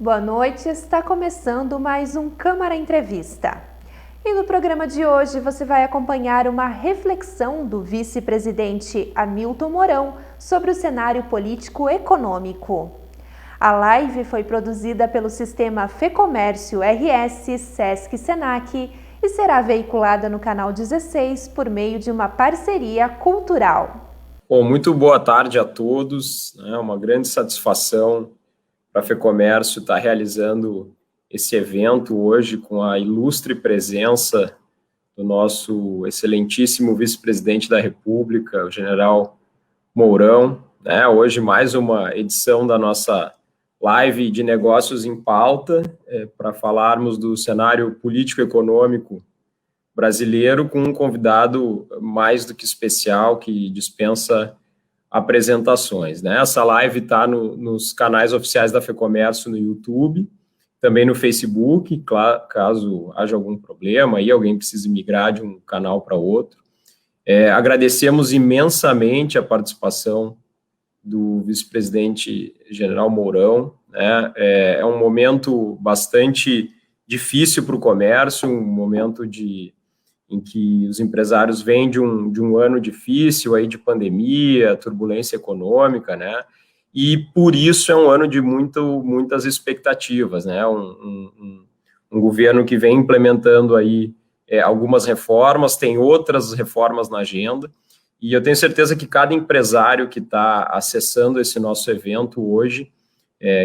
Boa noite, está começando mais um Câmara Entrevista. E no programa de hoje você vai acompanhar uma reflexão do vice-presidente Hamilton Mourão sobre o cenário político-econômico. A live foi produzida pelo sistema FEComércio RS, Sesc Senac e será veiculada no canal 16 por meio de uma parceria cultural. Bom, muito boa tarde a todos. É uma grande satisfação para a FEComércio estar realizando esse evento hoje com a ilustre presença do nosso excelentíssimo vice-presidente da República, o general Mourão. Hoje mais uma edição da nossa live de negócios em pauta, para falarmos do cenário político-econômico brasileiro com um convidado mais do que especial, que dispensa apresentações. Essa live está nos canais oficiais da FEComércio no YouTube, também no Facebook, caso haja algum problema e alguém precise migrar de um canal para outro. Agradecemos imensamente a participação do vice-presidente general Mourão. É um momento bastante difícil para o comércio, um momento em que os empresários vêm de um ano difícil aí de pandemia, turbulência econômica, e por isso é um ano de muitas expectativas, um governo que vem implementando aí algumas reformas, tem outras reformas na agenda, e eu tenho certeza que cada empresário que está acessando esse nosso evento hoje,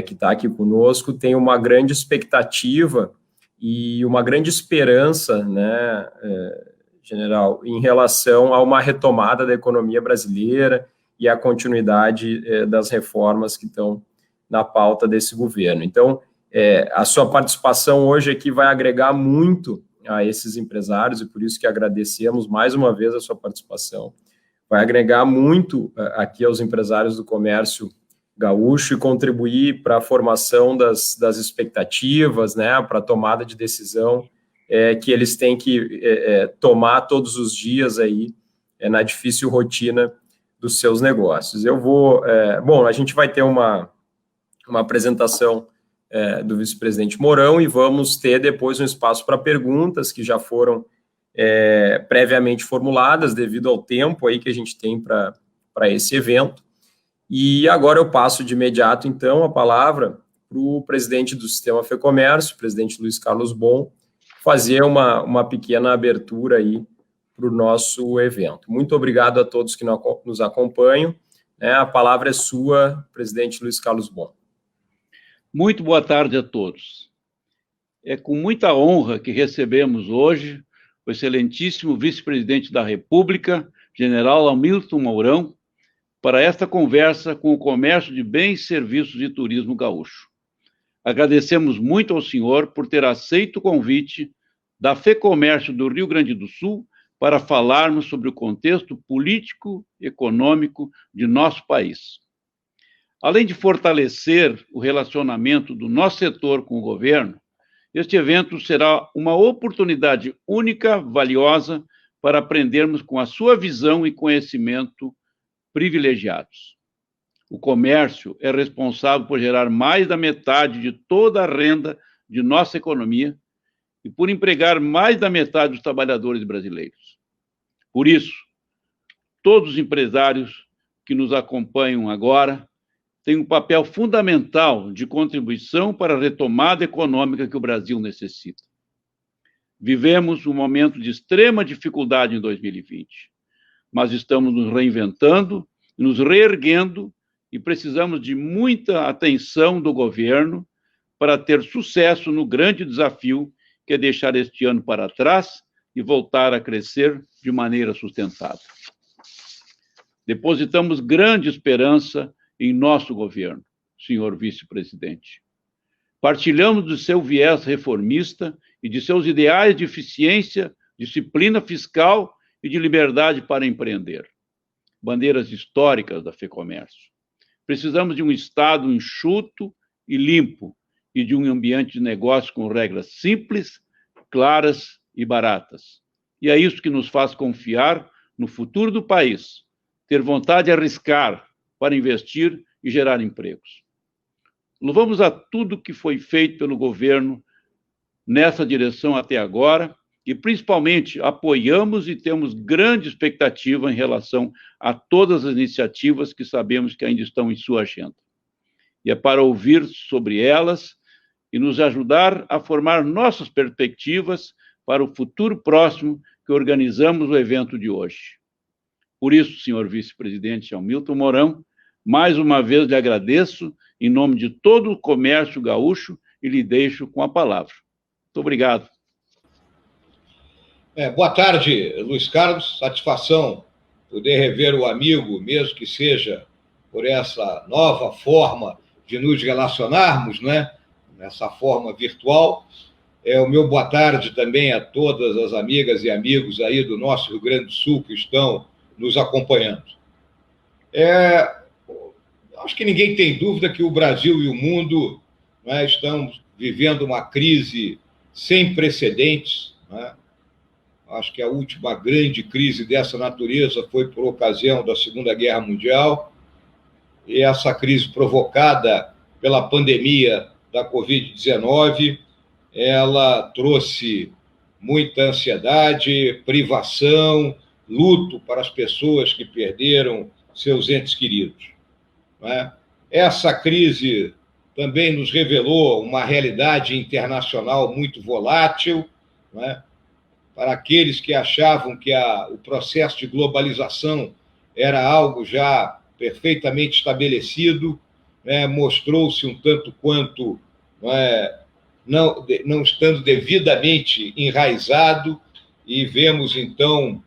que está aqui conosco, tem uma grande expectativa e uma grande esperança, general, em relação a uma retomada da economia brasileira e a continuidade das reformas que estão na pauta desse governo. Então, a sua participação hoje aqui vai agregar muito a esses empresários, e por isso que agradecemos mais uma vez a sua participação. Vai agregar muito aqui aos empresários do comércio gaúcho e contribuir para a formação das expectativas, para a tomada de decisão que eles têm que tomar todos os dias aí na difícil rotina dos seus negócios. A gente vai ter uma apresentação do vice-presidente Mourão e vamos ter depois um espaço para perguntas que já foram previamente formuladas devido ao tempo aí que a gente tem para esse evento. E agora eu passo de imediato, então, a palavra para o presidente do Sistema FEComércio, o presidente Luiz Carlos Bon, fazer uma pequena abertura aí para o nosso evento. Muito obrigado a todos que nos acompanham. A palavra é sua, presidente Luiz Carlos Bon. Muito boa tarde a todos. É com muita honra que recebemos hoje o excelentíssimo vice-presidente da República, general Hamilton Mourão, para esta conversa com o comércio de bens, serviços e turismo gaúcho. Agradecemos muito ao senhor por ter aceito o convite da FEComércio do Rio Grande do Sul para falarmos sobre o contexto político e econômico de nosso país. Além de fortalecer o relacionamento do nosso setor com o governo, este evento será uma oportunidade única, valiosa, para aprendermos com a sua visão e conhecimento privilegiados. O comércio é responsável por gerar mais da metade de toda a renda de nossa economia e por empregar mais da metade dos trabalhadores brasileiros. Por isso, todos os empresários que nos acompanham agora têm um papel fundamental de contribuição para a retomada econômica que o Brasil necessita. Vivemos um momento de extrema dificuldade em 2020. Mas estamos nos reinventando, nos reerguendo e precisamos de muita atenção do governo para ter sucesso no grande desafio que é deixar este ano para trás e voltar a crescer de maneira sustentável. Depositamos grande esperança em nosso governo, senhor vice-presidente. Partilhamos do seu viés reformista e de seus ideais de eficiência, disciplina fiscal e de liberdade para empreender. Bandeiras históricas da FEComércio. Precisamos de um Estado enxuto e limpo e de um ambiente de negócio com regras simples, claras e baratas. E é isso que nos faz confiar no futuro do país, ter vontade de arriscar para investir e gerar empregos. Louvamos a tudo que foi feito pelo governo nessa direção até agora e, principalmente, apoiamos e temos grande expectativa em relação a todas as iniciativas que sabemos que ainda estão em sua agenda. E é para ouvir sobre elas e nos ajudar a formar nossas perspectivas para o futuro próximo que organizamos o evento de hoje. Por isso, senhor vice-presidente Hamilton Mourão, mais uma vez lhe agradeço em nome de todo o comércio gaúcho e lhe deixo com a palavra. Muito obrigado. Boa tarde, Luiz Carlos. Satisfação poder rever o amigo, mesmo que seja por essa nova forma de nos relacionarmos, né? Nessa forma virtual. O meu boa tarde também a todas as amigas e amigos aí do nosso Rio Grande do Sul que estão nos acompanhando. Acho que ninguém tem dúvida que o Brasil e o mundo, né, estão vivendo uma crise sem precedentes, né? Acho que a última grande crise dessa natureza foi por ocasião da Segunda Guerra Mundial, e essa crise provocada pela pandemia da Covid-19, ela trouxe muita ansiedade, privação, luto para as pessoas que perderam seus entes queridos, né? Essa crise também nos revelou uma realidade internacional muito volátil, né? Para aqueles que achavam que o processo de globalização era algo já perfeitamente estabelecido, né? Mostrou-se um tanto quanto não estando devidamente enraizado, e vemos, então,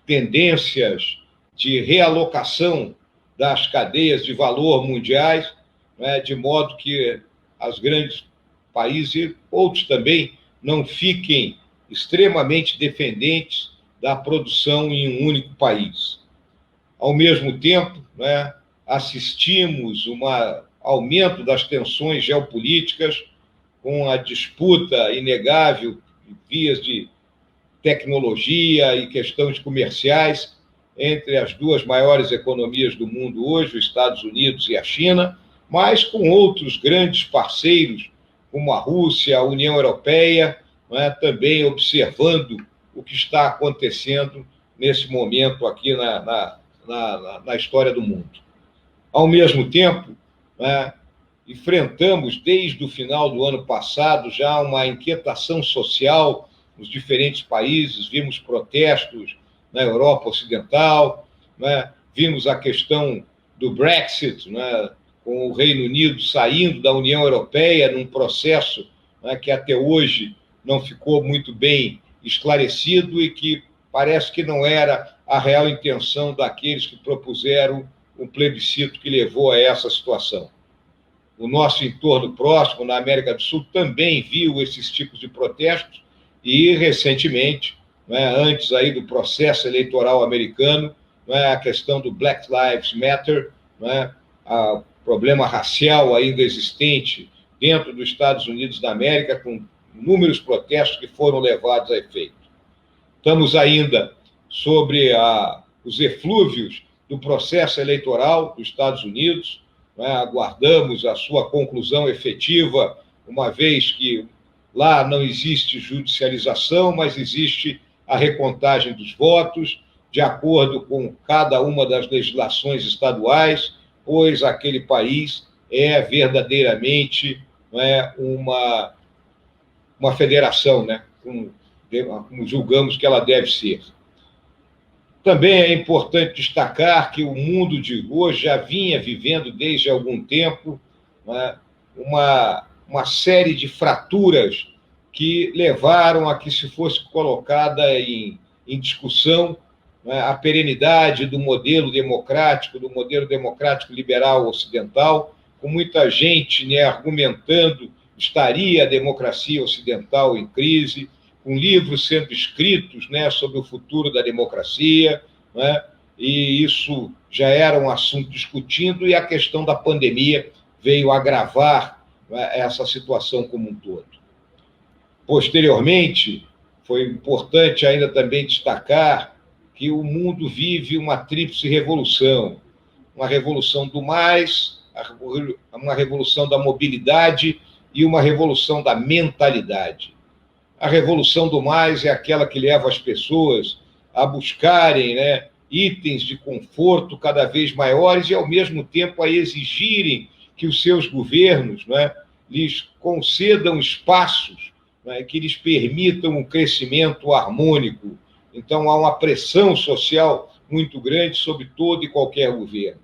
tendências de realocação das cadeias de valor mundiais, né? De modo que os grandes países e outros também não fiquem extremamente dependentes da produção em um único país. Ao mesmo tempo, né, assistimos aumento das tensões geopolíticas, com a disputa inegável em vias de tecnologia e questões comerciais entre as duas maiores economias do mundo hoje, os Estados Unidos e a China, mas com outros grandes parceiros, como a Rússia, a União Europeia, né, também observando o que está acontecendo nesse momento aqui na história do mundo. Ao mesmo tempo, né, enfrentamos desde o final do ano passado já uma inquietação social nos diferentes países, vimos protestos na Europa Ocidental, né, vimos a questão do Brexit, né, com o Reino Unido saindo da União Europeia num processo, né, que até hoje não ficou muito bem esclarecido e que parece que não era a real intenção daqueles que propuseram o plebiscito que levou a essa situação. O nosso entorno próximo, na América do Sul, também viu esses tipos de protestos e, recentemente, né, antes aí do processo eleitoral americano, né, a questão do Black Lives Matter, né, o problema racial ainda existente dentro dos Estados Unidos da América, com inúmeros protestos que foram levados a efeito. Estamos ainda sobre os eflúvios do processo eleitoral dos Estados Unidos, né? Aguardamos a sua conclusão efetiva, uma vez que lá não existe judicialização, mas existe a recontagem dos votos, de acordo com cada uma das legislações estaduais, pois aquele país é verdadeiramente, né, uma federação, né, como julgamos que ela deve ser. Também é importante destacar que o mundo de hoje já vinha vivendo desde algum tempo, né, uma série de fraturas que levaram a que se fosse colocada em discussão, né, a perenidade do modelo democrático liberal ocidental, com muita gente, né, argumentando estaria a democracia ocidental em crise, com livros sendo escritos, né, sobre o futuro da democracia, né, e isso já era um assunto discutido, e a questão da pandemia veio agravar, né, essa situação como um todo. Posteriormente, foi importante ainda também destacar que o mundo vive uma tríplice revolução, uma revolução do mais, uma revolução da mobilidade e uma revolução da mentalidade. A revolução do mais é aquela que leva as pessoas a buscarem, né, itens de conforto cada vez maiores e, ao mesmo tempo, a exigirem que os seus governos, né, lhes concedam espaços, né, que lhes permitam um crescimento harmônico. Então, há uma pressão social muito grande sobre todo e qualquer governo.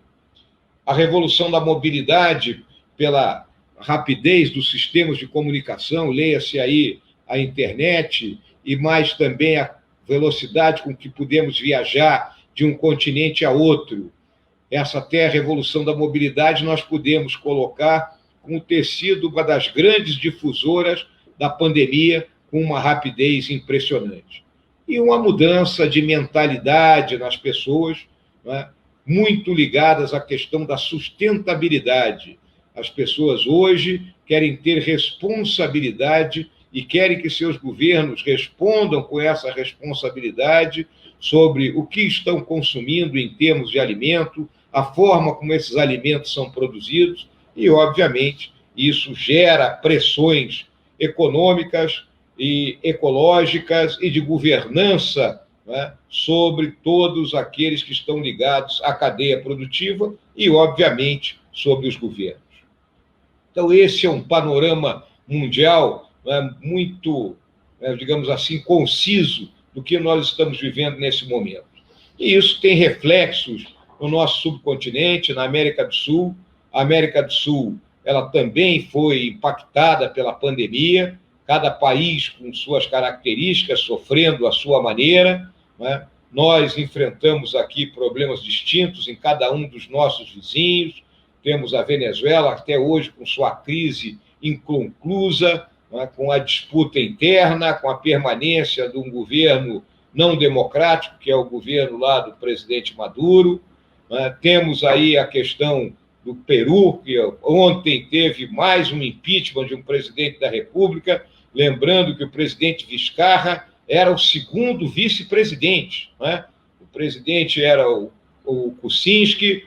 A revolução da mobilidade, pela rapidez dos sistemas de comunicação, leia-se aí a internet, e mais também a velocidade com que podemos viajar de um continente a outro. Essa até a revolução da mobilidade nós podemos colocar como ter sido uma das grandes difusoras da pandemia, com uma rapidez impressionante. E uma mudança de mentalidade nas pessoas, né, muito ligadas à questão da sustentabilidade. As pessoas hoje querem ter responsabilidade e querem que seus governos respondam com essa responsabilidade sobre o que estão consumindo em termos de alimento, a forma como esses alimentos são produzidos, e, obviamente, isso gera pressões econômicas e ecológicas e de governança, né, sobre todos aqueles que estão ligados à cadeia produtiva e, obviamente, sobre os governos. Então, esse é um panorama mundial, né, muito, digamos assim, conciso do que nós estamos vivendo nesse momento. E isso tem reflexos no nosso subcontinente, na América do Sul. A América do Sul, ela também foi impactada pela pandemia, cada país com suas características, sofrendo à sua maneira, né? Nós enfrentamos aqui problemas distintos em cada um dos nossos vizinhos. Temos a Venezuela, até hoje, com sua crise inconclusa, né? Com a disputa interna, com a permanência de um governo não democrático, que é o governo lá do presidente Maduro. Né? Temos aí a questão do Peru, que ontem teve mais um impeachment de um presidente da República, lembrando que o presidente Vizcarra era o segundo vice-presidente, né? O presidente era o Kuczynski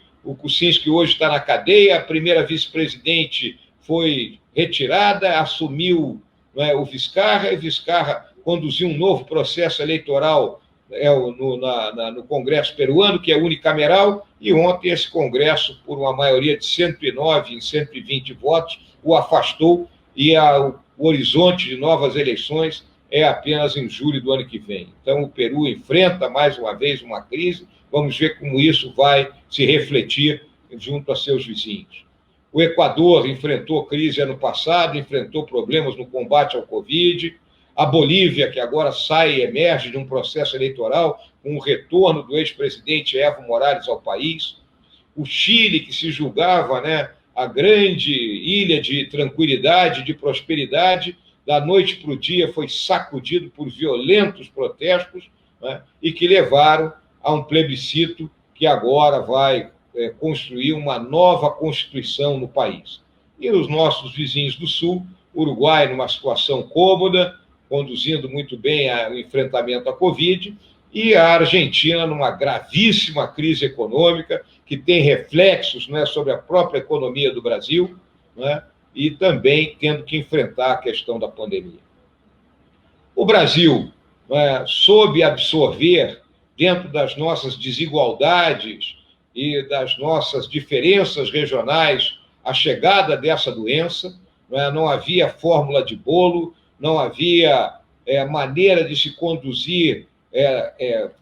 hoje está na cadeia, a primeira vice-presidente foi retirada, assumiu, né, o Vizcarra, e Vizcarra conduziu um novo processo eleitoral no Congresso peruano, que é unicameral, e ontem esse Congresso, por uma maioria de 109 em 120 votos, o afastou, e o horizonte de novas eleições é apenas em julho do ano que vem. Então, o Peru enfrenta, mais uma vez, uma crise. Vamos ver como isso vai se refletir junto a seus vizinhos. O Equador enfrentou crise ano passado, enfrentou problemas no combate ao Covid. A Bolívia, que agora sai e emerge de um processo eleitoral com o retorno do ex-presidente Evo Morales ao país. O Chile, que se julgava, né, a grande ilha de tranquilidade, de prosperidade, da noite para o dia foi sacudido por violentos protestos, né, e que levaram a um plebiscito que agora vai construir uma nova Constituição no país. E os nossos vizinhos do Sul, Uruguai numa situação cômoda, conduzindo muito bem o enfrentamento à Covid, e a Argentina numa gravíssima crise econômica, que tem reflexos, né, sobre a própria economia do Brasil, né, e também tendo que enfrentar a questão da pandemia. O Brasil, né, soube absorver, dentro das nossas desigualdades e das nossas diferenças regionais, a chegada dessa doença. Né, não havia fórmula de bolo, não havia maneira de se conduzir,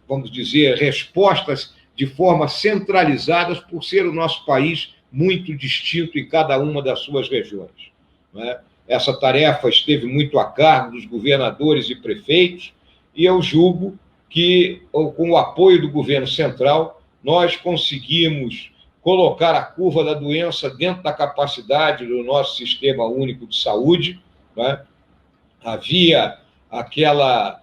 vamos dizer, respostas de forma centralizadas, por ser o nosso país muito distinto em cada uma das suas regiões. Né? Essa tarefa esteve muito a cargo dos governadores e prefeitos, e eu julgo que, com o apoio do governo central, nós conseguimos colocar a curva da doença dentro da capacidade do nosso Sistema Único de Saúde. Né? Havia aquela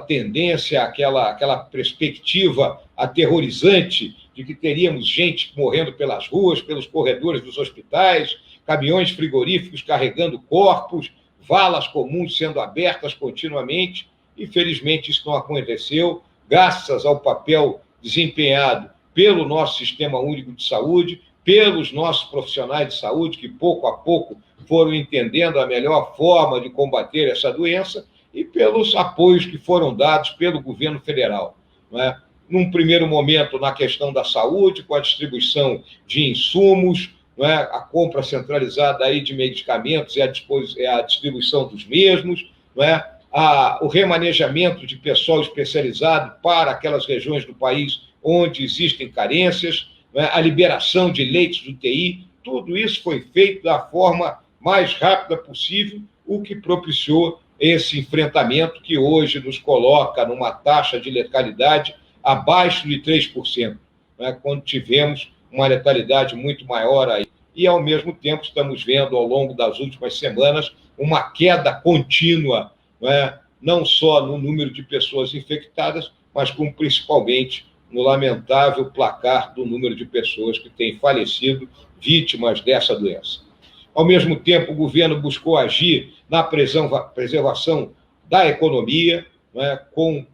tendência, aquela perspectiva aterrorizante de que teríamos gente morrendo pelas ruas, pelos corredores dos hospitais, caminhões frigoríficos carregando corpos, valas comuns sendo abertas continuamente, e felizmente isso não aconteceu, graças ao papel desempenhado pelo nosso Sistema Único de Saúde, pelos nossos profissionais de saúde, que pouco a pouco foram entendendo a melhor forma de combater essa doença, e pelos apoios que foram dados pelo governo federal, não é? Num primeiro momento, na questão da saúde, com a distribuição de insumos, não é? A compra centralizada aí de medicamentos e a distribuição dos mesmos, não é? O remanejamento de pessoal especializado para aquelas regiões do país onde existem carências, não é? A liberação de leitos de UTI, tudo isso foi feito da forma mais rápida possível, o que propiciou esse enfrentamento que hoje nos coloca numa taxa de letalidade abaixo de 3%, né, quando tivemos uma letalidade muito maior aí. E, ao mesmo tempo, estamos vendo, ao longo das últimas semanas, uma queda contínua, né, não só no número de pessoas infectadas, mas como principalmente no lamentável placar do número de pessoas que têm falecido vítimas dessa doença. Ao mesmo tempo, o governo buscou agir na preservação da economia, né, com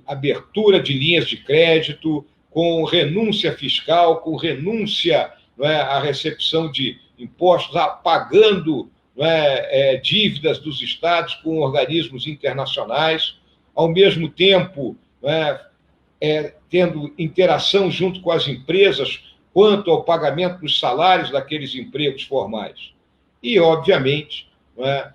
abertura de linhas de crédito, com renúncia fiscal, com renúncia, né, à recepção de impostos, pagando, né, dívidas dos estados com organismos internacionais, ao mesmo tempo, né, tendo interação junto com as empresas quanto ao pagamento dos salários daqueles empregos formais. E, obviamente, né,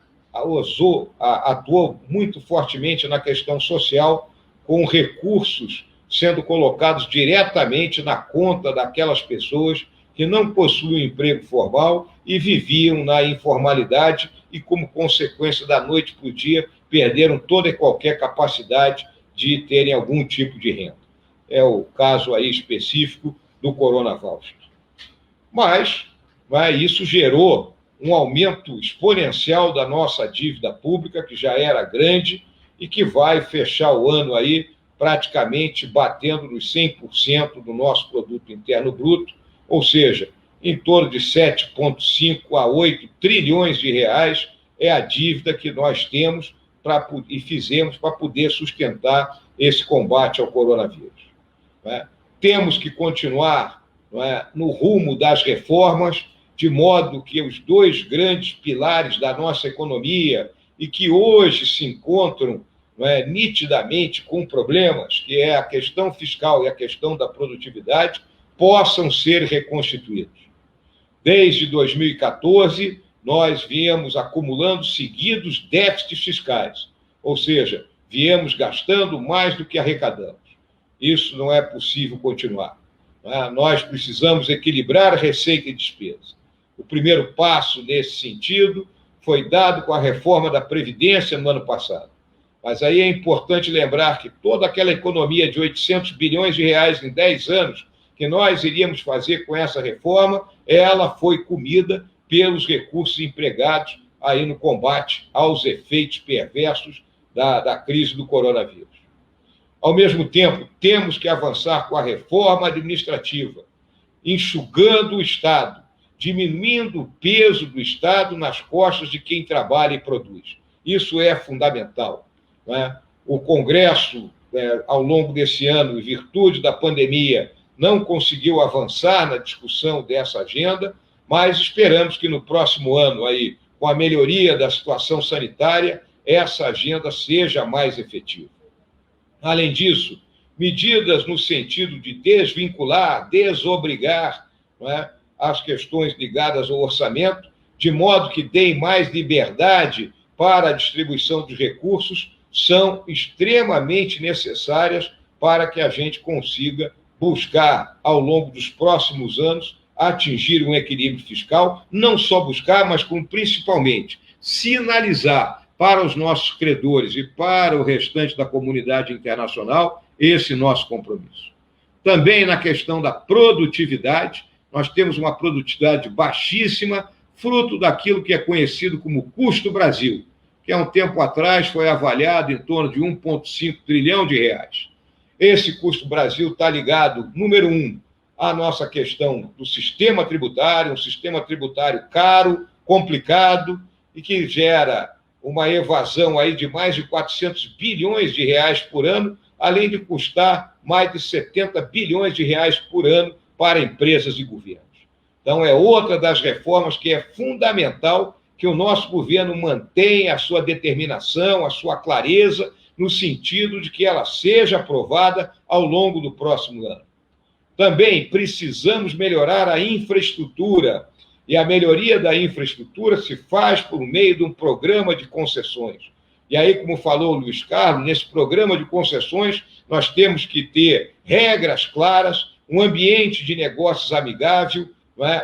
atuou muito fortemente na questão social, com recursos sendo colocados diretamente na conta daquelas pessoas que não possuíam emprego formal e viviam na informalidade e, como consequência da noite para o dia, perderam toda e qualquer capacidade de terem algum tipo de renda. É o caso aí específico do Corona Voucher. Mas isso gerou um aumento exponencial da nossa dívida pública, que já era grande, e que vai fechar o ano aí praticamente batendo nos 100% do nosso produto interno bruto, ou seja, em torno de 7,5 a 8 trilhões de reais é a dívida que nós temos e fizemos para poder sustentar esse combate ao coronavírus. Temos que continuar, no rumo das reformas, de modo que os dois grandes pilares da nossa economia e que hoje se encontram nitidamente com problemas, que é a questão fiscal e a questão da produtividade, possam ser reconstituídos. Desde 2014, nós viemos acumulando seguidos déficits fiscais, ou seja, viemos gastando mais do que arrecadamos. Isso não é possível continuar. Nós precisamos equilibrar receita e despesa. O primeiro passo nesse sentido foi dado com a reforma da Previdência no ano passado. Mas aí é importante lembrar que toda aquela economia de 800 bilhões de reais em 10 anos que nós iríamos fazer com essa reforma, ela foi comida pelos recursos empregados aí no combate aos efeitos perversos da crise do coronavírus. Ao mesmo tempo, temos que avançar com a reforma administrativa, enxugando o Estado, diminuindo o peso do Estado nas costas de quem trabalha e produz. Isso é fundamental. O Congresso, ao longo desse ano, em virtude da pandemia, não conseguiu avançar na discussão dessa agenda, mas esperamos que no próximo ano, aí, com a melhoria da situação sanitária, essa agenda seja mais efetiva. Além disso, medidas no sentido de desvincular, desobrigar, as questões ligadas ao orçamento, de modo que deem mais liberdade para a distribuição dos recursos, são extremamente necessárias para que a gente consiga buscar, ao longo dos próximos anos, atingir um equilíbrio fiscal, não só buscar, mas como principalmente sinalizar para os nossos credores e para o restante da comunidade internacional esse nosso compromisso. Também na questão da produtividade, nós temos uma produtividade baixíssima, fruto daquilo que é conhecido como custo Brasil, que há um tempo atrás foi avaliado em torno de 1,5 trilhão de reais. Esse custo Brasil está ligado, número 1, à nossa questão do sistema tributário, um sistema tributário caro, complicado, e que gera uma evasão aí de mais de 400 bilhões de reais por ano, além de custar mais de 70 bilhões de reais por ano para empresas e governos. Então, é outra das reformas que é fundamental que o nosso governo mantenha a sua determinação, a sua clareza, no sentido de que ela seja aprovada ao longo do próximo ano. Também precisamos melhorar a infraestrutura, e a melhoria da infraestrutura se faz por meio de um programa de concessões. E aí, como falou o Luiz Carlos, nesse programa de concessões, nós temos que ter regras claras, um ambiente de negócios amigável,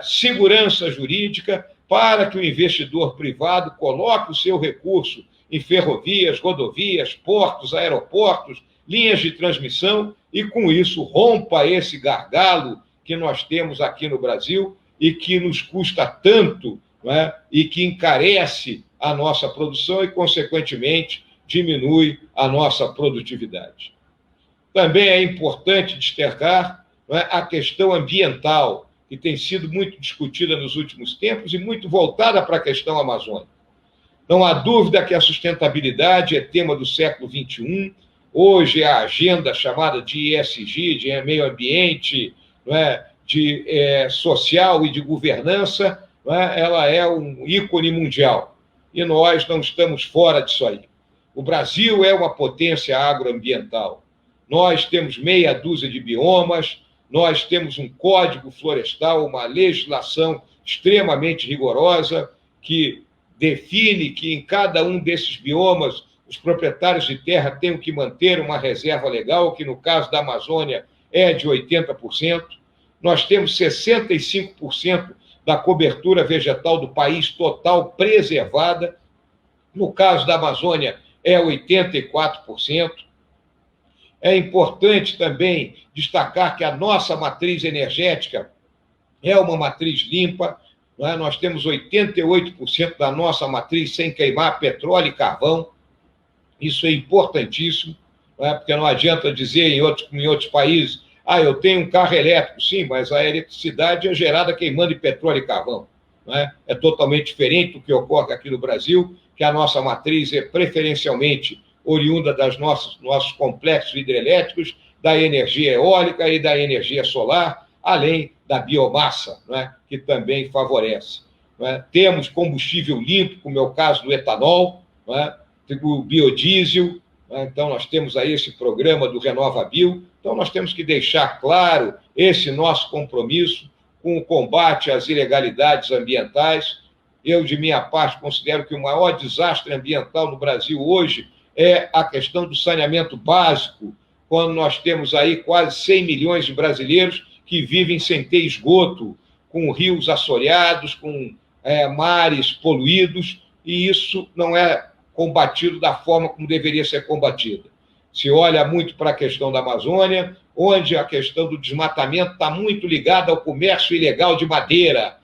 segurança jurídica, para que o investidor privado coloque o seu recurso em ferrovias, rodovias, portos, aeroportos, linhas de transmissão, e com isso rompa esse gargalo que nós temos aqui no Brasil e que nos custa tanto, e que encarece a nossa produção e, consequentemente, diminui a nossa produtividade. Também é importante destacar a questão ambiental, que tem sido muito discutida nos últimos tempos e muito voltada para a questão amazônica. Não há dúvida que a sustentabilidade é tema do século XXI. Hoje, a agenda chamada de ESG, de meio ambiente, de social e de governança, ela é um ícone mundial. E nós não estamos fora disso aí. O Brasil é uma potência agroambiental. Nós temos meia dúzia de biomas, nós temos um código florestal, uma legislação extremamente rigorosa que define que em cada um desses biomas os proprietários de terra têm que manter uma reserva legal, que no caso da Amazônia é de 80%. Nós temos 65% da cobertura vegetal do país total preservada. No caso da Amazônia, é 84%. É importante também destacar que a nossa matriz energética é uma matriz limpa. Nós temos 88% da nossa matriz sem queimar petróleo e carvão. Isso é importantíssimo, porque não adianta dizer em outros países, eu tenho um carro elétrico. Sim, mas a eletricidade é gerada queimando petróleo e carvão. É totalmente diferente do que ocorre aqui no Brasil, que a nossa matriz é preferencialmente oriunda dos nossos complexos hidrelétricos, da energia eólica e da energia solar, além da biomassa, que também favorece. Temos combustível limpo, como é o caso do etanol, o biodiesel. Então, nós temos aí esse programa do RenovaBio. Então, nós temos que deixar claro esse nosso compromisso com o combate às ilegalidades ambientais. Eu, de minha parte, considero que o maior desastre ambiental no Brasil hoje é a questão do saneamento básico, quando nós temos aí quase 100 milhões de brasileiros que vivem sem ter esgoto, com rios assoreados, com mares poluídos, e isso não é combatido da forma como deveria ser combatido. Se olha muito para a questão da Amazônia, onde a questão do desmatamento está muito ligada ao comércio ilegal de madeira.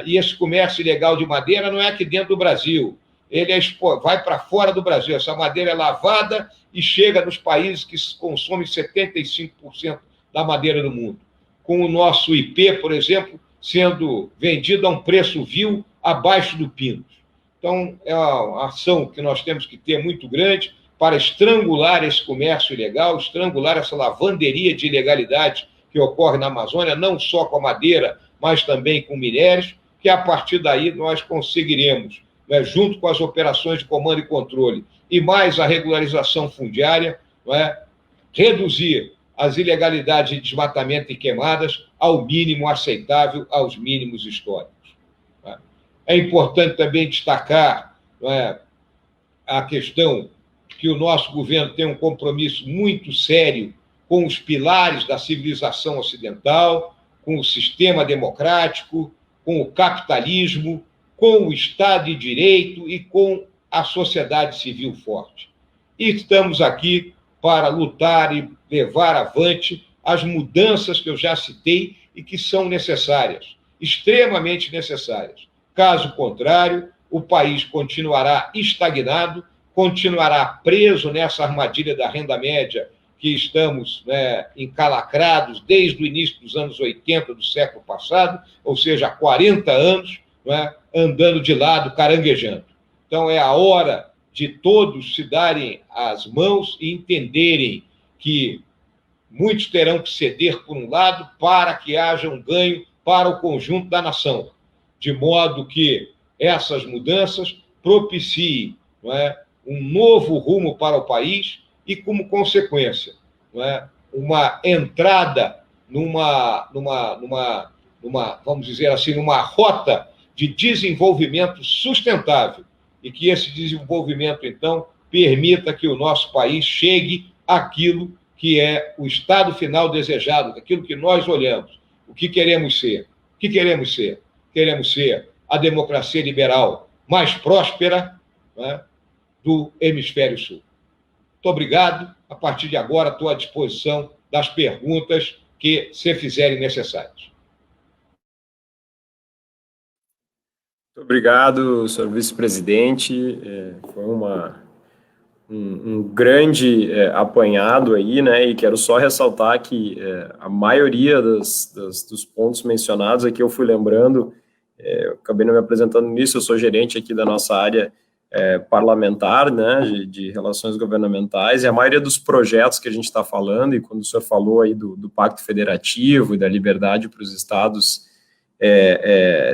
E esse comércio ilegal de madeira não é aqui dentro do Brasil. Ele vai para fora do Brasil. Essa madeira é lavada e chega nos países que consomem 75% da madeira do mundo. Com o nosso IP, por exemplo, sendo vendido a um preço vil abaixo do Pinus. Então, é uma ação que nós temos que ter muito grande para estrangular esse comércio ilegal, estrangular essa lavanderia de ilegalidade que ocorre na Amazônia, não só com a madeira, mas também com minérios, que a partir daí nós conseguiremos, junto com as operações de comando e controle e mais a regularização fundiária, reduzir as ilegalidades de desmatamento e queimadas ao mínimo aceitável, aos mínimos históricos. É importante também destacar a questão que o nosso governo tem um compromisso muito sério com os pilares da civilização ocidental, com o sistema democrático, com o capitalismo, com o Estado de Direito e com a sociedade civil forte. E estamos aqui para lutar e levar avante as mudanças que eu já citei e que são necessárias, extremamente necessárias. Caso contrário, o país continuará estagnado, continuará preso nessa armadilha da renda média que estamos encalacrados desde o início dos anos 80 do século passado, ou seja, há 40 anos, andando de lado, caranguejando. Então, é a hora de todos se darem as mãos e entenderem que muitos terão que ceder por um lado para que haja um ganho para o conjunto da nação, de modo que essas mudanças propiciem, não é, um novo rumo para o país e, como consequência, não é, uma entrada vamos dizer assim, numa rota de desenvolvimento sustentável e que esse desenvolvimento, então, permita que o nosso país chegue àquilo que é o estado final desejado, aquilo que nós olhamos. O que queremos ser? O que queremos ser? Queremos ser a democracia liberal mais próspera, né, do hemisfério sul. Muito obrigado. A partir de agora, estou à disposição das perguntas que se fizerem necessárias. Muito obrigado, senhor vice-presidente. Foi um grande apanhado aí, né? E quero só ressaltar que a maioria dos pontos mencionados aqui eu fui lembrando, eu acabei não me apresentando nisso, eu sou gerente aqui da nossa área parlamentar, né, de relações governamentais, e a maioria dos projetos que a gente está falando, e quando o senhor falou aí do Pacto Federativo e da liberdade para os estados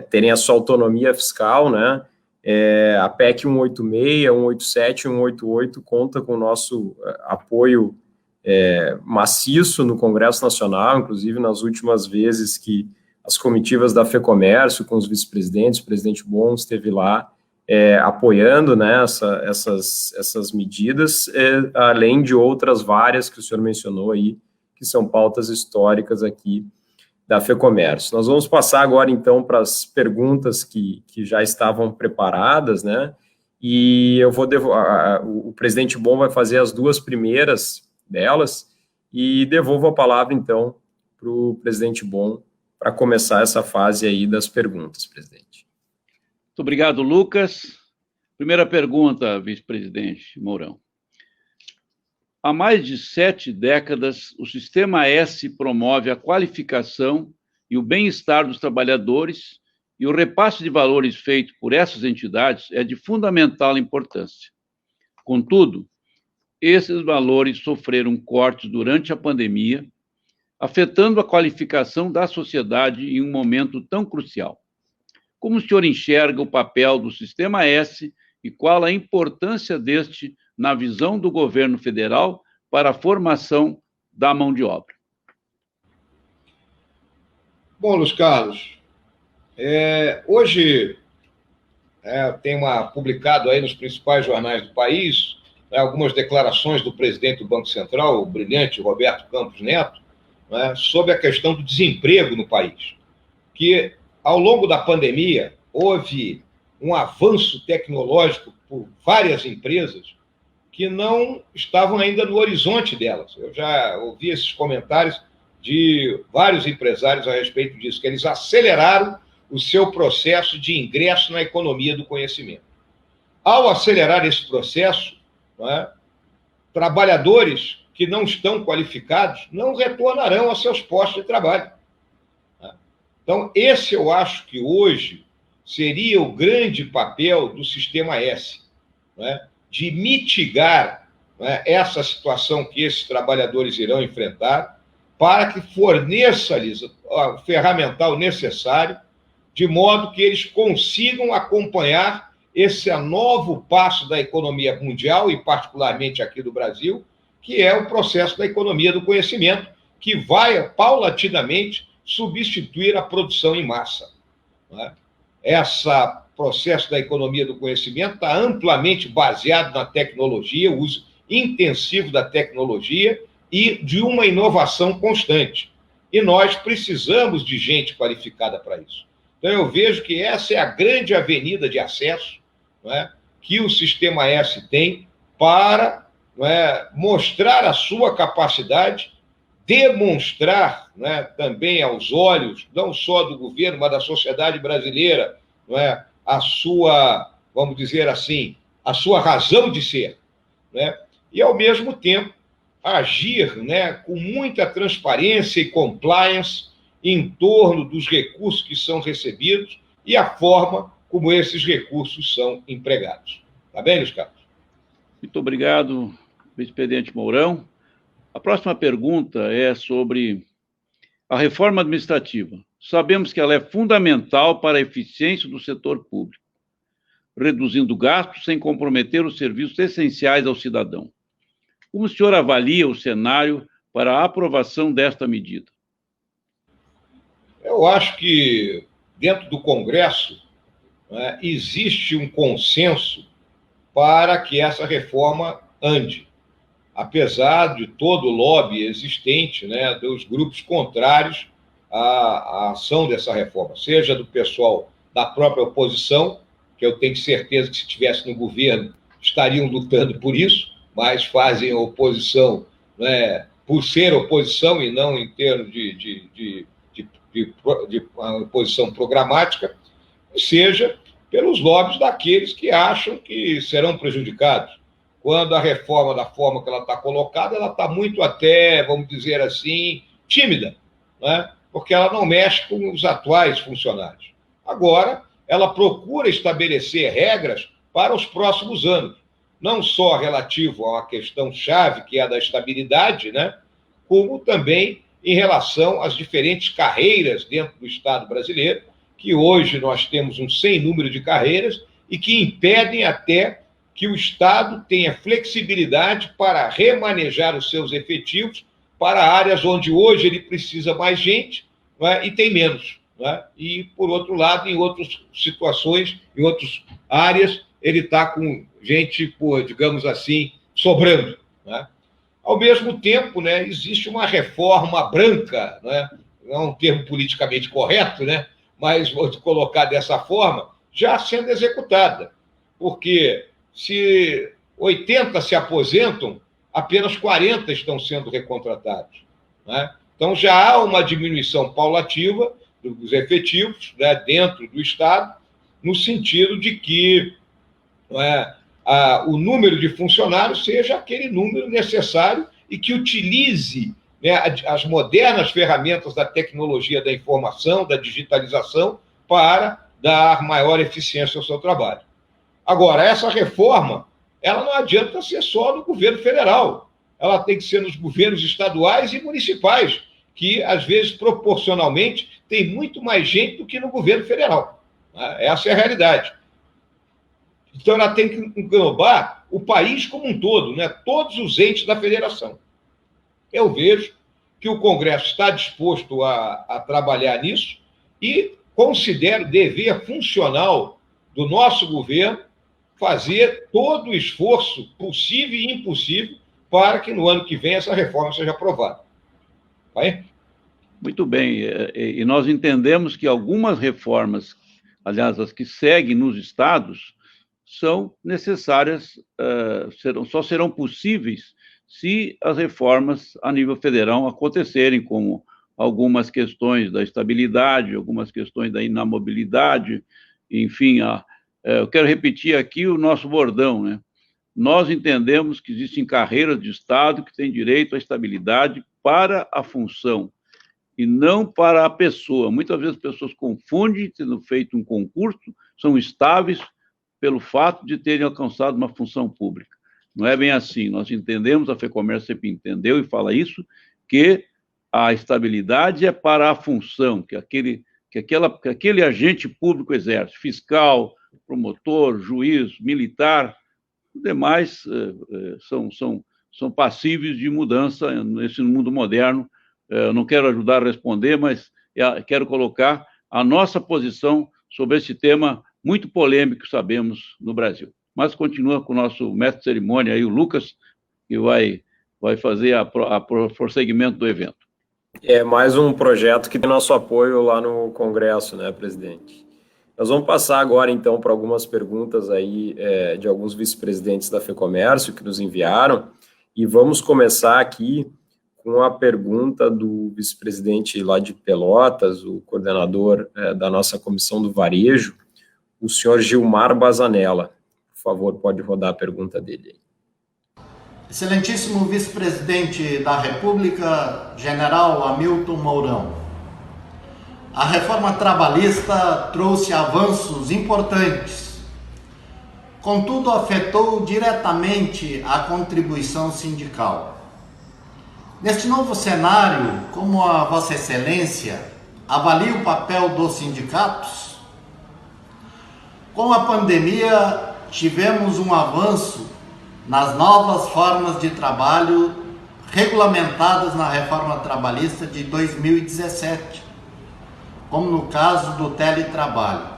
terem a sua autonomia fiscal, né, a PEC 186, 187 e 188 conta com o nosso apoio maciço no Congresso Nacional, inclusive nas últimas vezes que as comitivas da FEComércio, com os vice-presidentes, o presidente Bon esteve lá, apoiando, né, essas medidas, além de outras várias que o senhor mencionou aí, que são pautas históricas aqui da FEComércio. Nós vamos passar agora, então, para as perguntas que já estavam preparadas, né, e eu vou o presidente Bon vai fazer as duas primeiras delas, e devolvo a palavra, então, para o presidente Bon, para começar essa fase aí das perguntas, presidente. Muito obrigado, Lucas. Primeira pergunta, vice-presidente Mourão. Há mais de 7 décadas, o Sistema S promove a qualificação e o bem-estar dos trabalhadores, e o repasse de valores feito por essas entidades é de fundamental importância. Contudo, esses valores sofreram cortes durante a pandemia, afetando a qualificação da sociedade em um momento tão crucial. Como o senhor enxerga o papel do Sistema S e qual a importância deste na visão do governo federal para a formação da mão de obra? Bom, Luiz Carlos, hoje tem publicado aí nos principais jornais do país algumas declarações do presidente do Banco Central, o brilhante Roberto Campos Neto, sobre a questão do desemprego no país, que ao longo da pandemia houve um avanço tecnológico por várias empresas que não estavam ainda no horizonte delas. Eu já ouvi esses comentários de vários empresários a respeito disso, que eles aceleraram o seu processo de ingresso na economia do conhecimento. Ao acelerar esse processo, trabalhadores que não estão qualificados não retornarão aos seus postos de trabalho. Então, esse eu acho que hoje seria o grande papel do Sistema S, de mitigar essa situação que esses trabalhadores irão enfrentar, para que forneça-lhes o ferramental necessário, de modo que eles consigam acompanhar esse novo passo da economia mundial, e particularmente aqui do Brasil, que é o processo da economia do conhecimento, que vai paulatinamente substituir a produção em massa. Esse processo da economia do conhecimento está amplamente baseado na tecnologia, o uso intensivo da tecnologia e de uma inovação constante. E nós precisamos de gente qualificada para isso. Então, eu vejo que essa é a grande avenida de acesso que o Sistema S tem para mostrar a sua capacidade, demonstrar também aos olhos, não só do governo, mas da sociedade brasileira, a sua, vamos dizer assim, a sua razão de ser, e, ao mesmo tempo, agir com muita transparência e compliance em torno dos recursos que são recebidos e a forma como esses recursos são empregados. Tá bem, Luiz Carlos? Muito obrigado, vice-presidente Mourão. A próxima pergunta é sobre a reforma administrativa. sabemos que ela é fundamental para a eficiência do setor público, reduzindo gastos sem comprometer os serviços essenciais ao cidadão. Como o senhor avalia o cenário para a aprovação desta medida? Eu acho que dentro do Congresso, né, existe um consenso para que essa reforma ande, apesar de todo o lobby existente, né, dos grupos contrários à ação dessa reforma, seja do pessoal da própria oposição, que eu tenho certeza que se estivesse no governo estariam lutando por isso, mas fazem oposição, né, por ser oposição e não em termos de oposição programática, seja pelos lobbies daqueles que acham que serão prejudicados. Quando a reforma, da forma que ela está colocada, ela está muito até, vamos dizer assim, tímida, né? Porque ela não mexe com os atuais funcionários. Agora, ela procura estabelecer regras para os próximos anos, não só relativo a uma questão-chave, que é a da estabilidade, né? Como também em relação às diferentes carreiras dentro do Estado brasileiro, que hoje nós temos um sem número de carreiras e que impedem até que o Estado tenha flexibilidade para remanejar os seus efetivos para áreas onde hoje ele precisa mais gente, né, e tem menos. Né? E, por outro lado, em outras situações, em outras áreas, ele está com gente, digamos assim, sobrando. Né? Ao mesmo tempo, né, existe uma reforma branca, né? Não é um termo politicamente correto, né? Mas vou colocar dessa forma, já sendo executada. Porque se 80 se aposentam, apenas 40 estão sendo recontratados. Né? Então, já há uma diminuição paulativa dos efetivos, né, dentro do Estado, no sentido de que, não é, o número de funcionários seja aquele número necessário e que utilize, né, as modernas ferramentas da tecnologia da informação, da digitalização, para dar maior eficiência ao seu trabalho. Agora, essa reforma, ela não adianta ser só no governo federal, ela tem que ser nos governos estaduais e municipais, que, às vezes, proporcionalmente, tem muito mais gente do que no governo federal. Essa é a realidade. Então, ela tem que englobar o país como um todo, né? Todos os entes da federação. Eu vejo que o Congresso está disposto a trabalhar nisso e considero dever funcional do nosso governo fazer todo o esforço possível e impossível para que no ano que vem essa reforma seja aprovada. Vai? Muito bem, e nós entendemos que algumas reformas, aliás, as que seguem nos estados, são necessárias, só serão possíveis se as reformas a nível federal acontecerem, como algumas questões da estabilidade, algumas questões da inamobilidade, enfim, eu quero repetir aqui o nosso bordão, né? Nós entendemos que existem carreiras de Estado que têm direito à estabilidade para a função e não para a pessoa. Muitas vezes as pessoas confundem, tendo feito um concurso, são estáveis pelo fato de terem alcançado uma função pública. Não é bem assim. Nós entendemos, a FEComércio sempre entendeu e fala isso, que a estabilidade é para a função que aquele agente público exerce, fiscal, promotor, juiz, militar, os demais são passíveis de mudança nesse mundo moderno. Eu não quero ajudar a responder, mas quero colocar a nossa posição sobre esse tema muito polêmico, sabemos, no Brasil. Mas continua com o nosso mestre de cerimônia, aí, o Lucas, que vai fazer o prosseguimento do evento. É mais um projeto que tem nosso apoio lá no Congresso, né, presidente? Nós vamos passar agora, então, para algumas perguntas aí de alguns vice-presidentes da FEComércio que nos enviaram, e vamos começar aqui com a pergunta do vice-presidente lá de Pelotas, o coordenador da nossa Comissão do Varejo, o senhor Gilmar Bazanella. Por favor, pode rodar a pergunta dele. Excelentíssimo vice-presidente da República, general Hamilton Mourão. A reforma trabalhista trouxe avanços importantes, contudo afetou diretamente a contribuição sindical. Neste novo cenário, como a Vossa Excelência, avalia o papel dos sindicatos? Com a pandemia, tivemos um avanço nas novas formas de trabalho regulamentadas na reforma trabalhista de 2017, como no caso do teletrabalho.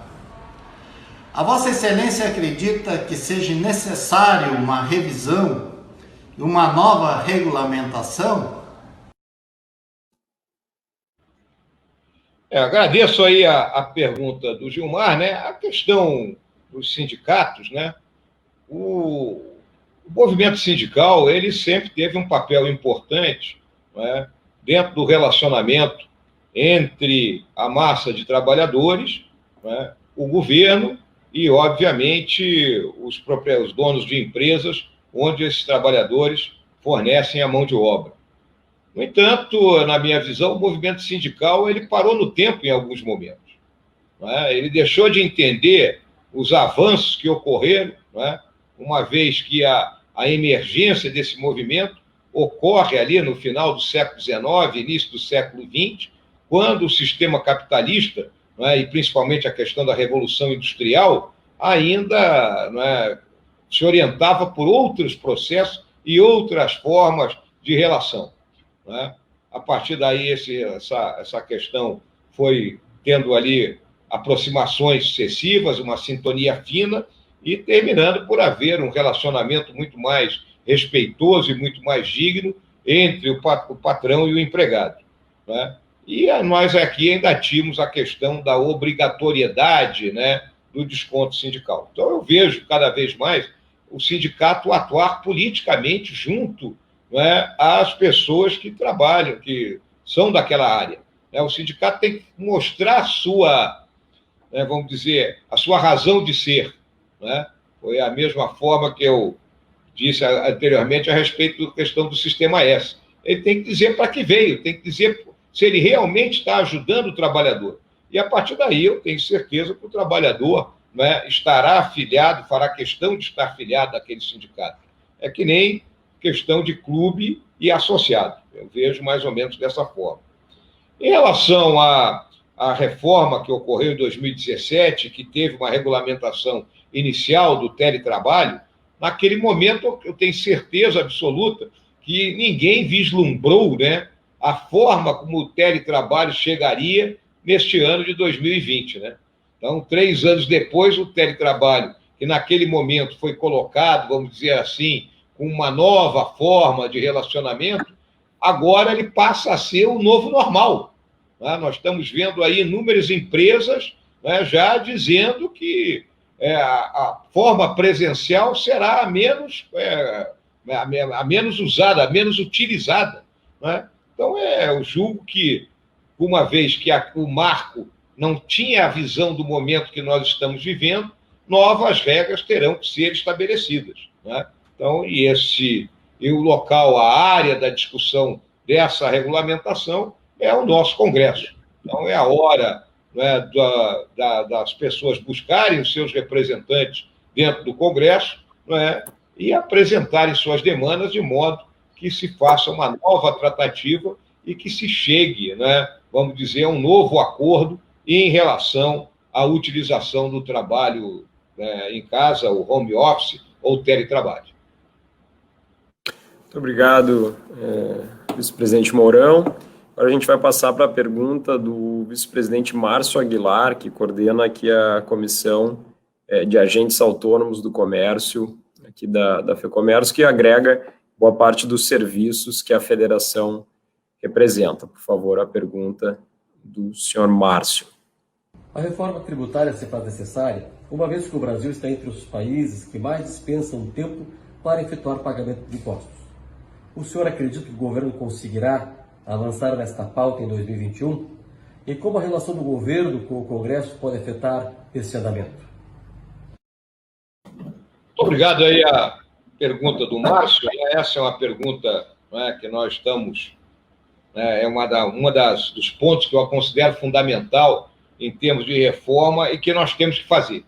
A Vossa Excelência acredita que seja necessário uma revisão e uma nova regulamentação? Agradeço aí a pergunta do Gilmar, né? A questão dos sindicatos, né? O movimento sindical, ele sempre teve um papel importante, né, dentro do relacionamento entre a massa de trabalhadores, né, o governo e, obviamente, os donos de empresas onde esses trabalhadores fornecem a mão de obra. No entanto, na minha visão, o movimento sindical ele parou no tempo em alguns momentos, né? Ele deixou de entender os avanços que ocorreram, né? Uma vez que a emergência desse movimento ocorre ali no final do século XIX, início do século XX, quando o sistema capitalista, né, e principalmente a questão da Revolução Industrial, ainda, né, se orientava por outros processos e outras formas de relação, né? A partir daí, essa questão foi tendo ali aproximações sucessivas, uma sintonia fina, e terminando por haver um relacionamento muito mais respeitoso e muito mais digno entre o patrão e o empregado, né? E nós aqui ainda tínhamos a questão da obrigatoriedade, né, do desconto sindical. Então, eu vejo cada vez mais o sindicato atuar politicamente junto, né, às pessoas que trabalham, que são daquela área, né? O sindicato tem que mostrar a sua, né, vamos dizer, a sua razão de ser, né? Foi a mesma forma que eu disse anteriormente a respeito da questão do Sistema S. Ele tem que dizer para que veio, tem que dizer se ele realmente está ajudando o trabalhador. E, a partir daí, eu tenho certeza que o trabalhador, né, estará afiliado, fará questão de estar afiliado àquele sindicato. É que nem questão de clube e associado. Eu vejo mais ou menos dessa forma. Em relação à reforma que ocorreu em 2017, que teve uma regulamentação inicial do teletrabalho, naquele momento eu tenho certeza absoluta que ninguém vislumbrou, né, a forma como o teletrabalho chegaria neste ano de 2020, né? Então, 3 anos depois, o teletrabalho, que naquele momento foi colocado, vamos dizer assim, com uma nova forma de relacionamento, agora ele passa a ser o novo normal, né? Nós estamos vendo aí inúmeras empresas, né, já dizendo que a forma presencial será a menos usada, a menos utilizada, né? Então, eu julgo que, uma vez que o marco não tinha a visão do momento que nós estamos vivendo, novas regras terão que ser estabelecidas, né? Então, e o local, a área da discussão dessa regulamentação é o nosso Congresso. Então, é a hora, né, das pessoas buscarem os seus representantes dentro do Congresso, né, e apresentarem suas demandas de modo que se faça uma nova tratativa e que se chegue, né, vamos dizer, a um novo acordo em relação à utilização do trabalho, né, em casa, o home office ou teletrabalho. Muito obrigado, vice-presidente Mourão. Agora a gente vai passar para a pergunta do vice-presidente Márcio Aguilar, que coordena aqui a Comissão de Agentes Autônomos do Comércio, aqui da FEComércio, que agrega boa parte dos serviços que a federação representa. Por favor, a pergunta do senhor Márcio. A reforma tributária se faz necessária, uma vez que o Brasil está entre os países que mais dispensam tempo para efetuar pagamento de impostos. O senhor acredita que o governo conseguirá avançar nesta pauta em 2021? E como a relação do governo com o Congresso pode afetar esse andamento? Muito obrigado aí a pergunta do Márcio. Essa é uma pergunta, né, que nós estamos... é uma dos pontos que eu considero fundamental em termos de reforma e que nós temos que fazer.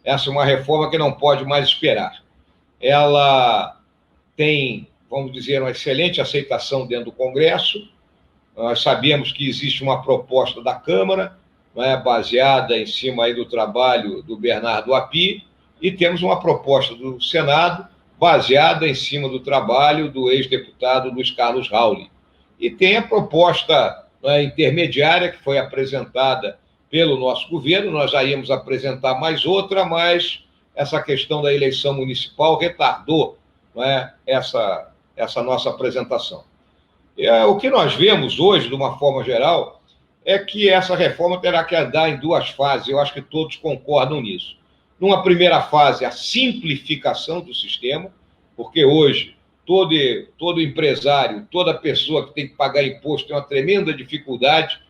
Essa é uma reforma que não pode mais esperar. Ela tem, vamos dizer, uma excelente aceitação dentro do Congresso, Nós sabemos que existe uma proposta da Câmara, baseada em cima aí do trabalho do Bernardo Api, e temos uma proposta do Senado baseada em cima do trabalho do ex-deputado Luiz Carlos Rauli. E tem a proposta intermediária que foi apresentada pelo nosso governo. Nós já íamos apresentar mais outra, mas essa questão da eleição municipal retardou essa nossa apresentação. O que nós vemos hoje, de uma forma geral, é que essa reforma terá que andar em duas fases. Eu acho que todos concordam nisso. Numa primeira fase, a simplificação do sistema, porque hoje todo empresário, toda pessoa que tem que pagar imposto tem uma tremenda dificuldade,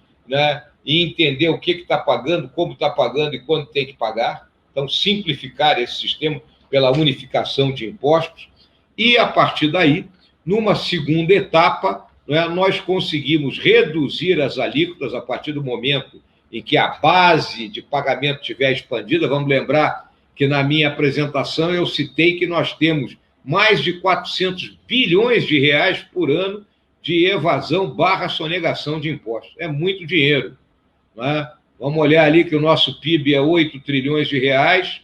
em entender o que está pagando, como está pagando e quando tem que pagar. Então, simplificar esse sistema pela unificação de impostos. E, a partir daí, numa segunda etapa, nós conseguimos reduzir as alíquotas a partir do momento em que a base de pagamento estiver expandida. Vamos lembrar que na minha apresentação eu citei que nós temos mais de 400 bilhões de reais por ano de evasão / sonegação de impostos. É muito dinheiro. Vamos olhar ali que o nosso PIB é 8 trilhões de reais,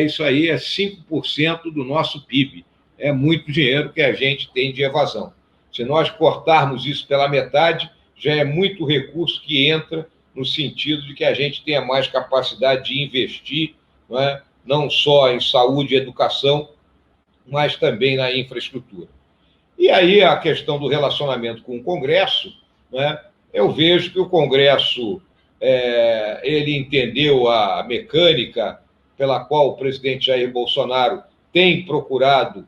isso aí é 5% do nosso PIB. É muito dinheiro que a gente tem de evasão. Se nós cortarmos isso pela metade, já é muito recurso que entra no sentido de que a gente tenha mais capacidade de investir, não só em saúde e educação, mas também na infraestrutura. E aí a questão do relacionamento com o Congresso, eu vejo que o Congresso ele entendeu a mecânica pela qual o presidente Jair Bolsonaro tem procurado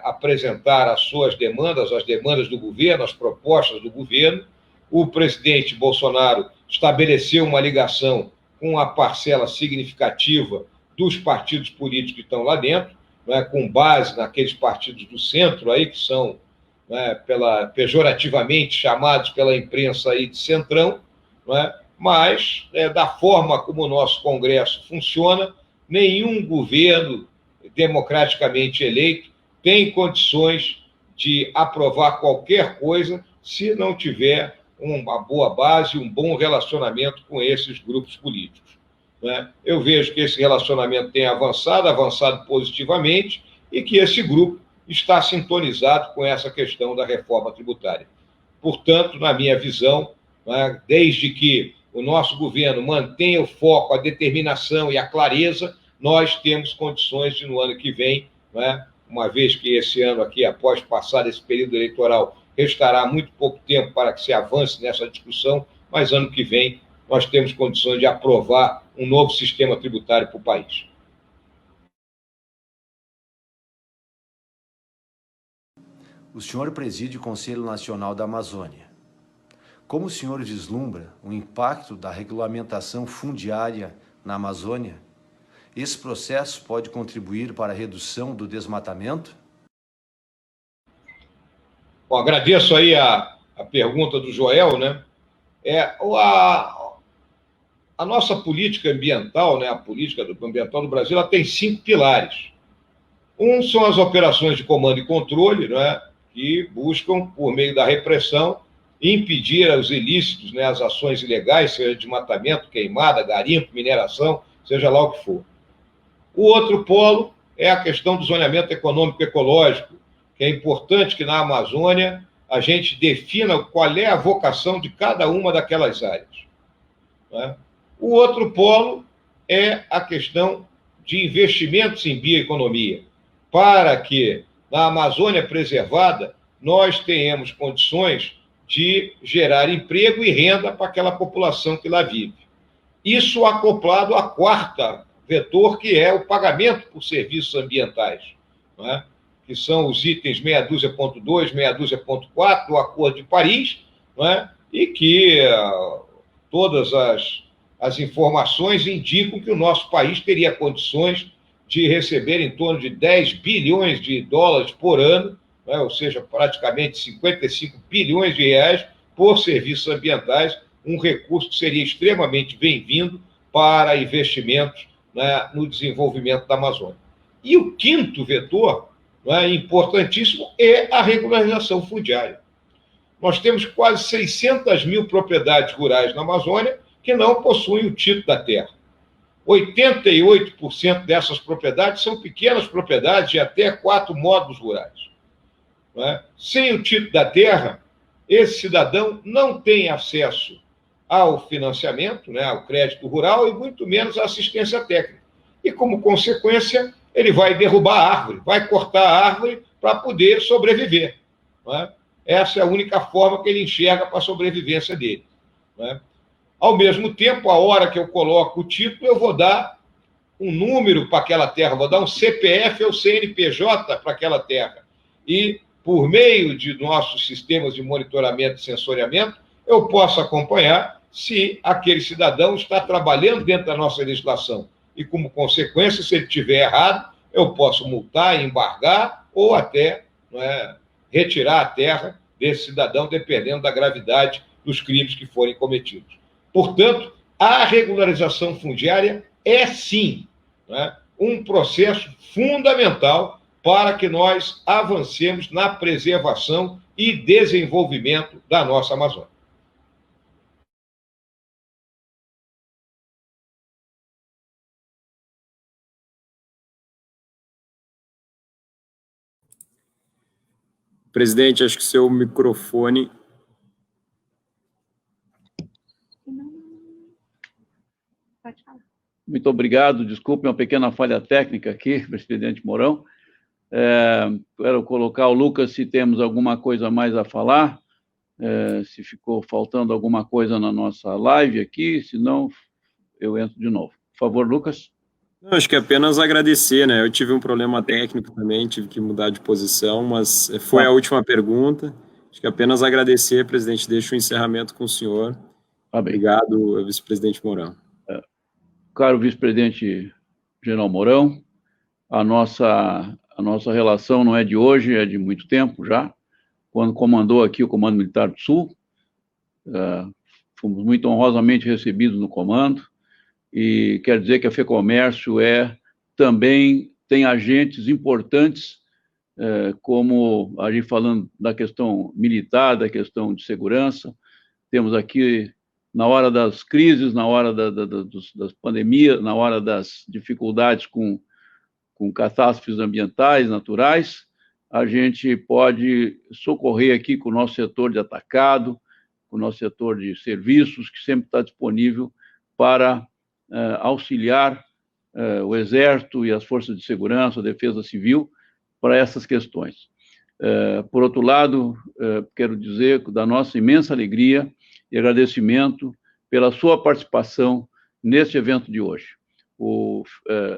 apresentar as suas demandas, as demandas do governo, as propostas do governo. O presidente Bolsonaro estabeleceu uma ligação com a parcela significativa dos partidos políticos que estão lá dentro, com base naqueles partidos do centro aí, que são pejorativamente chamados pela imprensa aí de centrão, mas da forma como o nosso Congresso funciona, nenhum governo democraticamente eleito tem condições de aprovar qualquer coisa se não tiver uma boa base, um bom relacionamento com esses grupos políticos. Eu vejo que esse relacionamento tem avançado positivamente, e que esse grupo está sintonizado com essa questão da reforma tributária. Portanto, na minha visão, desde que o nosso governo mantenha o foco, a determinação e a clareza, nós temos condições de, no ano que vem, uma vez que esse ano aqui, após passar esse período eleitoral, restará muito pouco tempo para que se avance nessa discussão, mas ano que vem nós temos condições de aprovar um novo sistema tributário para o país. O senhor preside o Conselho Nacional da Amazônia. Como o senhor vislumbra o impacto da regulamentação fundiária na Amazônia? Esse processo pode contribuir para a redução do desmatamento? Bom, agradeço aí a pergunta do Joel, A nossa política ambiental, a política ambiental do Brasil, ela tem 5 pilares. Um são as operações de comando e controle, que buscam, por meio da repressão, impedir os ilícitos, as ações ilegais, seja de desmatamento, queimada, garimpo, mineração, seja lá o que for. O outro polo é a questão do zoneamento econômico ecológico, que é importante que na Amazônia a gente defina qual é a vocação de cada uma daquelas áreas. O outro polo é a questão de investimentos em bioeconomia, para que na Amazônia preservada nós tenhamos condições de gerar emprego e renda para aquela população que lá vive. Isso acoplado à quarta vetor, que é o pagamento por serviços ambientais, que são os itens 6.2.2, 6.2.4 do Acordo de Paris, e que todas as informações indicam que o nosso país teria condições de receber em torno de 10 bilhões de dólares por ano, ou seja, praticamente 55 bilhões de reais por serviços ambientais, um recurso que seria extremamente bem-vindo para investimentos no desenvolvimento da Amazônia. E o quinto vetor, importantíssimo, é a regularização fundiária. nós temos quase 600 mil propriedades rurais na Amazônia que não possuem o título da terra. 88% dessas propriedades são pequenas propriedades de até 4 módulos rurais. Não é? Sem o título da terra, esse cidadão não tem acesso ao financiamento, né, ao crédito rural e muito menos à assistência técnica. E, como consequência, ele vai derrubar a árvore, vai cortar a árvore para poder sobreviver. Não é? Essa é a única forma que ele enxerga para a sobrevivência dele. Não é? Ao mesmo tempo, a hora que eu coloco o título, eu vou dar um número para aquela terra, vou dar um CPF ou CNPJ para aquela terra. E, por meio de nossos sistemas de monitoramento e sensoriamento, eu posso acompanhar se aquele cidadão está trabalhando dentro da nossa legislação. E, como consequência, se ele estiver errado, eu posso multar, embargar ou até retirar a terra desse cidadão, dependendo da gravidade dos crimes que forem cometidos. Portanto, a regularização fundiária é, sim, um processo fundamental para que nós avancemos na preservação e desenvolvimento da nossa Amazônia. Presidente, acho que o seu microfone... Muito obrigado. Desculpe uma pequena falha técnica aqui, presidente Mourão. Quero colocar o Lucas se temos alguma coisa mais a falar, se ficou faltando alguma coisa na nossa live aqui, se não, eu entro de novo. Por favor, Lucas. Não, acho que apenas agradecer, né? Eu tive um problema técnico também, tive que mudar de posição, mas foi a última pergunta. Acho que apenas agradecer, presidente, deixo o encerramento com o senhor. Obrigado, vice-presidente Mourão. Caro vice-presidente General Mourão, a nossa relação não é de hoje, é de muito tempo já. Quando comandou aqui o Comando Militar do Sul, fomos muito honrosamente recebidos no comando, e quer dizer que a FEComércio também tem agentes importantes, como a gente falando da questão militar, da questão de segurança. Temos aqui, na hora das crises, na hora das pandemias, na hora das dificuldades com catástrofes ambientais, naturais, a gente pode socorrer aqui com o nosso setor de atacado, com o nosso setor de serviços, que sempre está disponível para auxiliar o Exército e as forças de segurança, a Defesa Civil, para essas questões. Por outro lado, quero dizer da nossa imensa alegria e agradecimento pela sua participação neste evento de hoje. O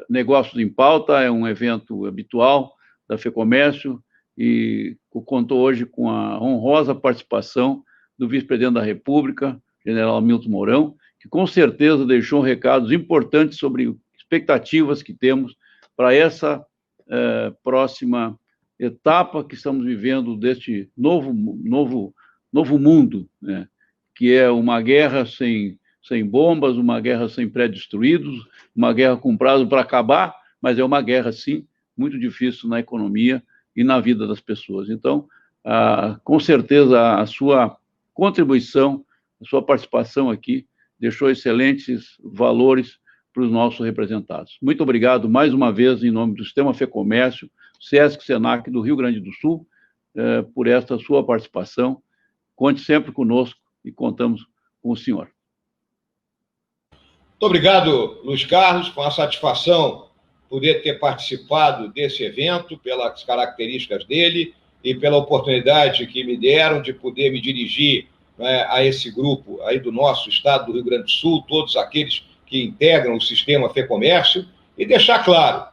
Negócios em Pauta é um evento habitual da FEComércio e contou hoje com a honrosa participação do vice-presidente da República, general Milton Mourão, que com certeza deixou recados importantes sobre expectativas que temos para essa próxima etapa que estamos vivendo deste novo mundo, né? Que é uma guerra sem bombas, uma guerra sem pré-destruídos, uma guerra com prazo para acabar, mas é uma guerra, sim, muito difícil na economia e na vida das pessoas. Então, com certeza, a sua contribuição, a sua participação aqui deixou excelentes valores para os nossos representados. Muito obrigado, mais uma vez, em nome do Sistema FEComércio, SESC, SENAC do Rio Grande do Sul, por esta sua participação. Conte sempre conosco e contamos com o senhor. Muito obrigado, Luiz Carlos, com a satisfação poder ter participado desse evento, pelas características dele e pela oportunidade que me deram de poder me dirigir a esse grupo aí do nosso estado do Rio Grande do Sul, todos aqueles que integram o sistema FEComércio, e deixar claro,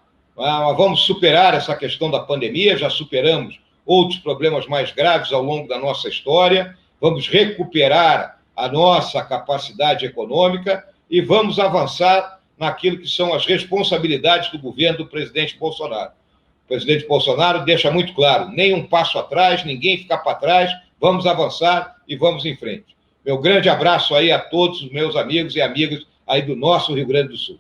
vamos superar essa questão da pandemia, já superamos outros problemas mais graves ao longo da nossa história, vamos recuperar a nossa capacidade econômica e vamos avançar naquilo que são as responsabilidades do governo do presidente Bolsonaro. O presidente Bolsonaro deixa muito claro, nem um passo atrás, ninguém ficar para trás, vamos avançar e vamos em frente. Meu grande abraço aí a todos os meus amigos e amigas aí do nosso Rio Grande do Sul.